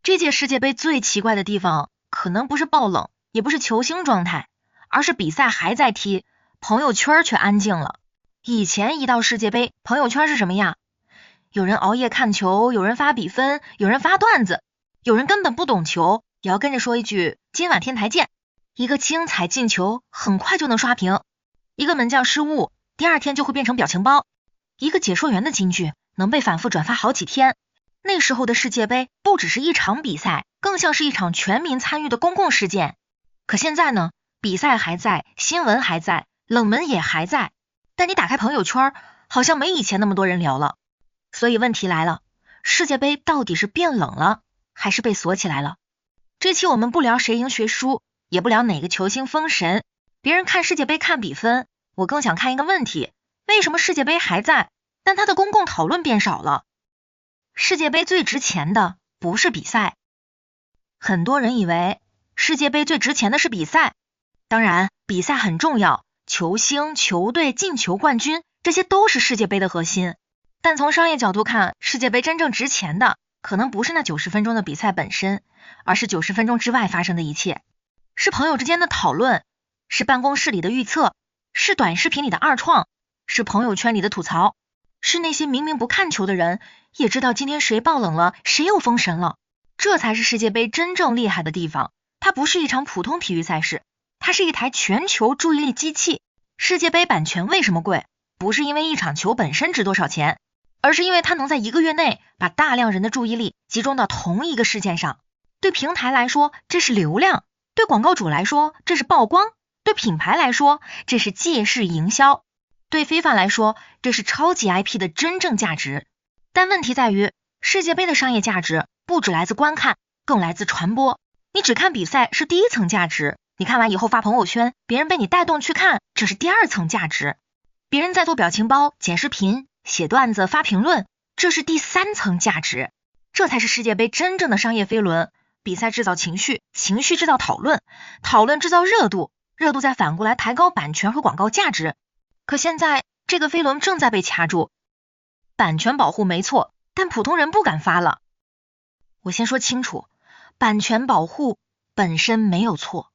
这届世界杯最奇怪的地方，可能不是爆冷，也不是球星状态，而是比赛还在踢，朋友圈却安静了。以前一到世界杯，朋友圈是什么样？有人熬夜看球，有人发比分，有人发段子，有人根本不懂球，也要跟着说一句今晚天台见。一个精彩进球很快就能刷屏，一个门将失误第二天就会变成表情包，一个解说员的金句能被反复转发好几天。那时候的世界杯不只是一场比赛，更像是一场全民参与的公共事件。可现在呢，比赛还在，新闻还在，冷门也还在，但你打开朋友圈，好像没以前那么多人聊了。所以问题来了，世界杯到底是变冷了，还是被锁起来了？这期我们不聊谁赢谁输，也不聊哪个球星封神，别人看世界杯看比分，我更想看一个问题，为什么世界杯还在，但它的公共讨论变少了？世界杯最值钱的不是比赛，很多人以为世界杯最值钱的是比赛，当然比赛很重要，球星、球队、进球、冠军，这些都是世界杯的核心。但从商业角度看，世界杯真正值钱的可能不是那90分钟的比赛本身，而是90分钟之外发生的一切，是朋友之间的讨论，是办公室里的预测，是短视频里的二创，是朋友圈里的吐槽，是那些明明不看球的人也知道今天谁爆冷了，谁又封神了。这才是世界杯真正厉害的地方，它不是一场普通体育赛事，它是一台全球注意力机器。世界杯版权为什么贵？不是因为一场球本身值多少钱，而是因为它能在1个月内把大量人的注意力集中到同一个事件上。对平台来说，这是流量；对广告主来说，这是曝光；对品牌来说，这是借势营销；对FIFA来说，这是超级 IP 的真正价值。但问题在于，世界杯的商业价值不只来自观看，更来自传播。你只看比赛是第一层价值，你看完以后发朋友圈，别人被你带动去看，这是第二层价值。别人在做表情包、剪视频、写段子、发评论，这是第3层价值。这才是世界杯真正的商业飞轮。比赛制造情绪，情绪制造讨论，讨论制造热度，热度再反过来抬高版权和广告价值。可现在这个飞轮正在被掐住，版权保护没错，但普通人不敢发了。我先说清楚，版权保护本身没有错。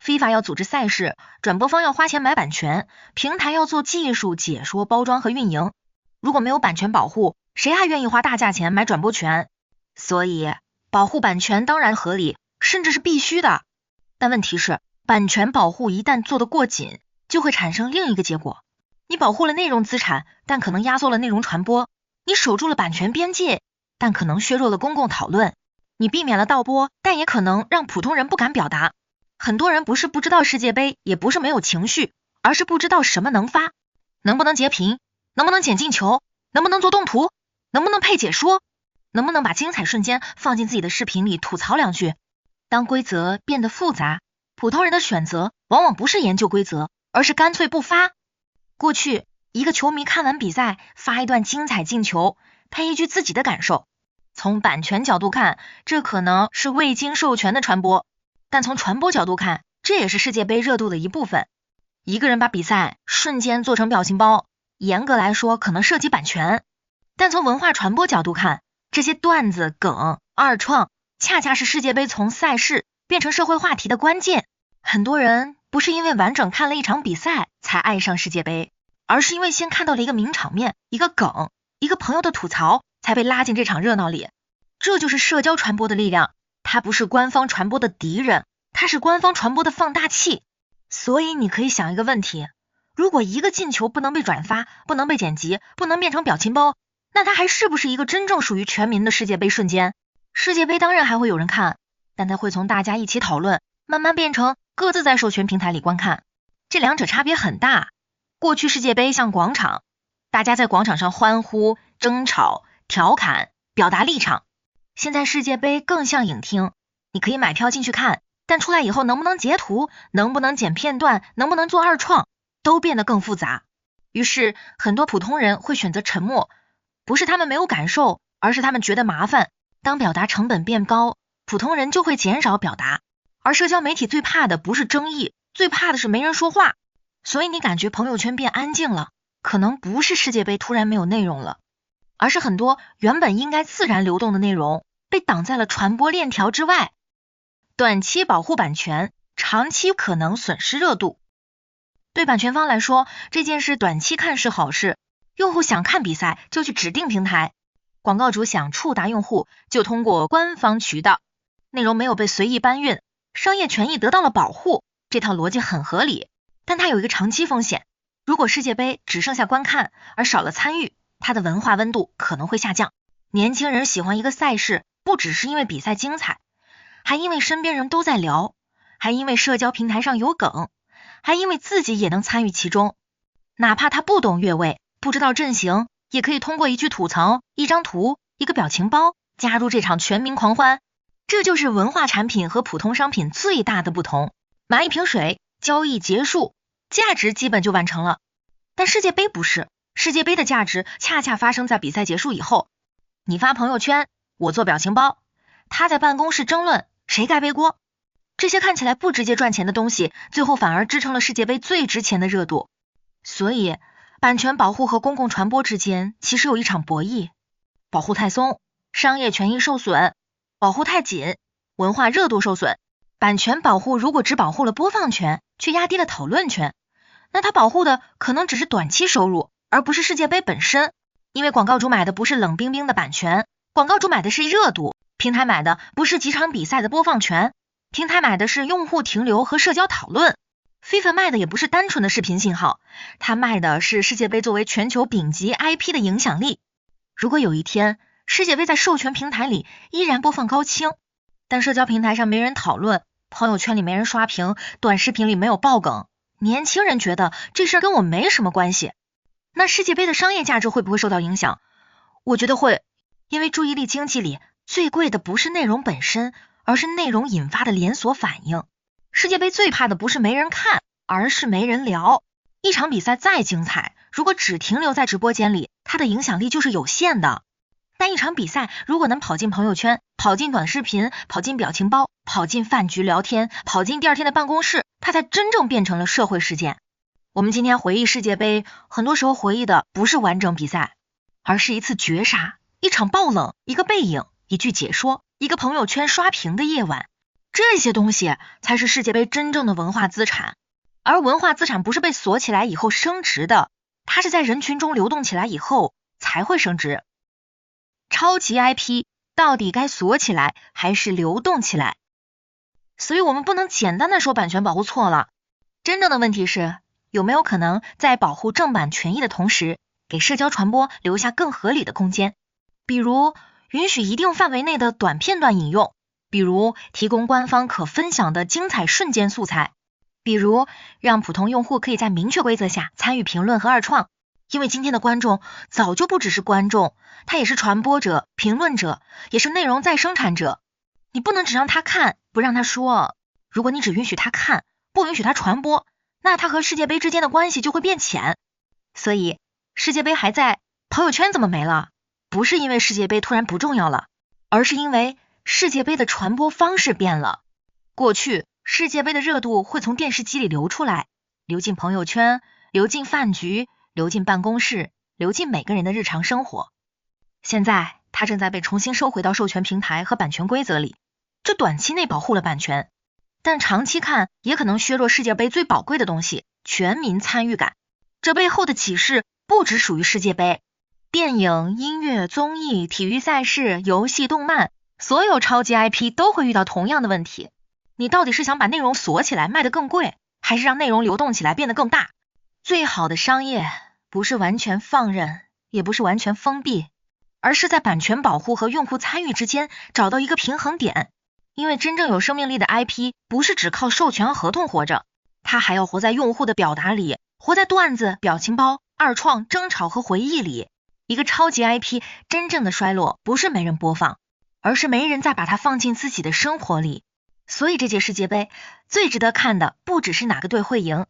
FIFA 要组织赛事，转播方要花钱买版权，平台要做技术解说、包装和运营。如果没有版权保护，谁还愿意花大价钱买转播权？所以保护版权当然合理，甚至是必须的。但问题是，版权保护一旦做得过紧，就会产生另一个结果。你保护了内容资产，但可能压缩了内容传播；你守住了版权边界，但可能削弱了公共讨论；你避免了盗播，但也可能让普通人不敢表达。很多人不是不知道世界杯，也不是没有情绪，而是不知道什么能发，能不能截屏，能不能剪进球，能不能做动图，能不能配解说，能不能把精彩瞬间放进自己的视频里吐槽2句。当规则变得复杂，普通人的选择往往不是研究规则，而是干脆不发。过去一个球迷看完比赛发一段精彩进球，配一句自己的感受，从版权角度看，这可能是未经授权的传播，但从传播角度看，这也是世界杯热度的一部分。一个人把比赛瞬间做成表情包，严格来说可能涉及版权，但从文化传播角度看，这些段子、梗、二创恰恰是世界杯从赛事变成社会话题的关键。很多人不是因为完整看了一场比赛才爱上世界杯，而是因为先看到了一个名场面、一个梗、一个朋友的吐槽，才被拉进这场热闹里。这就是社交传播的力量，它不是官方传播的敌人，它是官方传播的放大器。所以你可以想一个问题，如果一个进球不能被转发，不能被剪辑，不能变成表情包，那它还是不是一个真正属于全民的世界杯瞬间？世界杯当然还会有人看，但它会从大家一起讨论，慢慢变成各自在授权平台里观看。这两者差别很大。过去世界杯像广场，大家在广场上欢呼、争吵、调侃、表达立场。现在世界杯更像影厅，你可以买票进去看，但出来以后能不能截图，能不能剪片段，能不能做二创，都变得更复杂。于是很多普通人会选择沉默，不是他们没有感受，而是他们觉得麻烦。当表达成本变高，普通人就会减少表达。而社交媒体最怕的不是争议，最怕的是没人说话。所以你感觉朋友圈变安静了，可能不是世界杯突然没有内容了，而是很多原本应该自然流动的内容被挡在了传播链条之外。短期保护版权，长期可能损失热度。对版权方来说，这件事短期看是好事，用户想看比赛就去指定平台，广告主想触达用户就通过官方渠道，内容没有被随意搬运，商业权益得到了保护，这套逻辑很合理。但它有一个长期风险，如果世界杯只剩下观看而少了参与，它的文化温度可能会下降。年轻人喜欢一个赛事，不只是因为比赛精彩，还因为身边人都在聊，还因为社交平台上有梗，还因为自己也能参与其中。哪怕他不懂越位，不知道阵型，也可以通过一句吐槽、一张图、一个表情包加入这场全民狂欢。这就是文化产品和普通商品最大的不同。买一瓶水，交易结束，价值基本就完成了。但世界杯不是，世界杯的价值恰恰发生在比赛结束以后。你发朋友圈，我做表情包，他在办公室争论谁该背锅。这些看起来不直接赚钱的东西，最后反而支撑了世界杯最值钱的热度。所以版权保护和公共传播之间其实有一场博弈，保护太松，商业权益受损；保护太紧，文化热度受损。版权保护如果只保护了播放权，却压低了讨论权，那它保护的可能只是短期收入，而不是世界杯本身。因为广告主买的不是冷冰冰的版权，广告主买的是热度，平台买的不是几场比赛的播放权，平台买的是用户停留和社交讨论。FIFA 卖的也不是单纯的视频信号，它卖的是世界杯作为全球顶级 IP 的影响力。如果有一天世界杯在授权平台里依然播放高清，但社交平台上没人讨论，朋友圈里没人刷屏，短视频里没有爆梗，年轻人觉得这事跟我没什么关系，那世界杯的商业价值会不会受到影响？我觉得会，因为注意力经济里最贵的不是内容本身，而是内容引发的连锁反应。世界杯最怕的不是没人看，而是没人聊。一场比赛再精彩，如果只停留在直播间里，它的影响力就是有限的。但一场比赛如果能跑进朋友圈，跑进短视频，跑进表情包，跑进饭局聊天，跑进第二天的办公室，它才真正变成了社会事件。我们今天回忆世界杯，很多时候回忆的不是完整比赛，而是一次绝杀，一场爆冷，一个背影，一句解说，一个朋友圈刷屏的夜晚。这些东西才是世界杯真正的文化资产。而文化资产不是被锁起来以后升值的，它是在人群中流动起来以后才会升值。超级 IP 到底该锁起来还是流动起来？所以我们不能简单的说版权保护错了，真正的问题是有没有可能在保护正版权益的同时，给社交传播留下更合理的空间，比如允许一定范围内的短片段引用，比如提供官方可分享的精彩瞬间素材，比如让普通用户可以在明确规则下参与评论和二创。因为今天的观众早就不只是观众，他也是传播者、评论者，也是内容再生产者。你不能只让他看，不让他说。如果你只允许他看，不允许他传播，那他和世界杯之间的关系就会变浅。所以世界杯还在，朋友圈怎么没了？不是因为世界杯突然不重要了，而是因为世界杯的传播方式变了。过去世界杯的热度会从电视机里流出来，流进朋友圈，流进饭局，流进办公室，流进每个人的日常生活。现在它正在被重新收回到授权平台和版权规则里，这短期内保护了版权，但长期看也可能削弱世界杯最宝贵的东西——全民参与感。这背后的启示不只属于世界杯，电影、音乐、综艺、体育赛事、游戏、动漫，所有超级 IP 都会遇到同样的问题。你到底是想把内容锁起来卖得更贵，还是让内容流动起来变得更大？最好的商业不是完全放任，也不是完全封闭，而是在版权保护和用户参与之间找到一个平衡点。因为真正有生命力的 IP 不是只靠授权合同活着，它还要活在用户的表达里，活在段子、表情包、二创、争吵和回忆里。一个超级 IP 真正的衰落不是没人播放，而是没人再把它放进自己的生活里。所以这届世界杯最值得看的不只是哪个队会赢，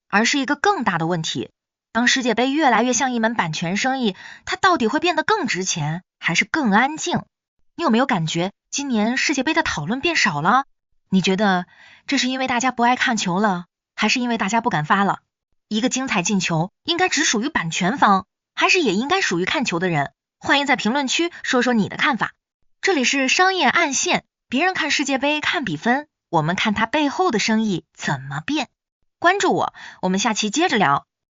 而是一个更大的问题。当世界杯越来越像一门版权生意，它到底会变得更值钱，还是更安静？你有没有感觉今年世界杯的讨论变少了？你觉得这是因为大家不爱看球了，还是因为大家不敢发了？一个精彩进球应该只属于版权方，还是也应该属于看球的人？欢迎在评论区说说你的看法。这里是商业暗线，别人看世界杯看比分，我们看它背后的生意怎么变。关注我，我们下期接着聊。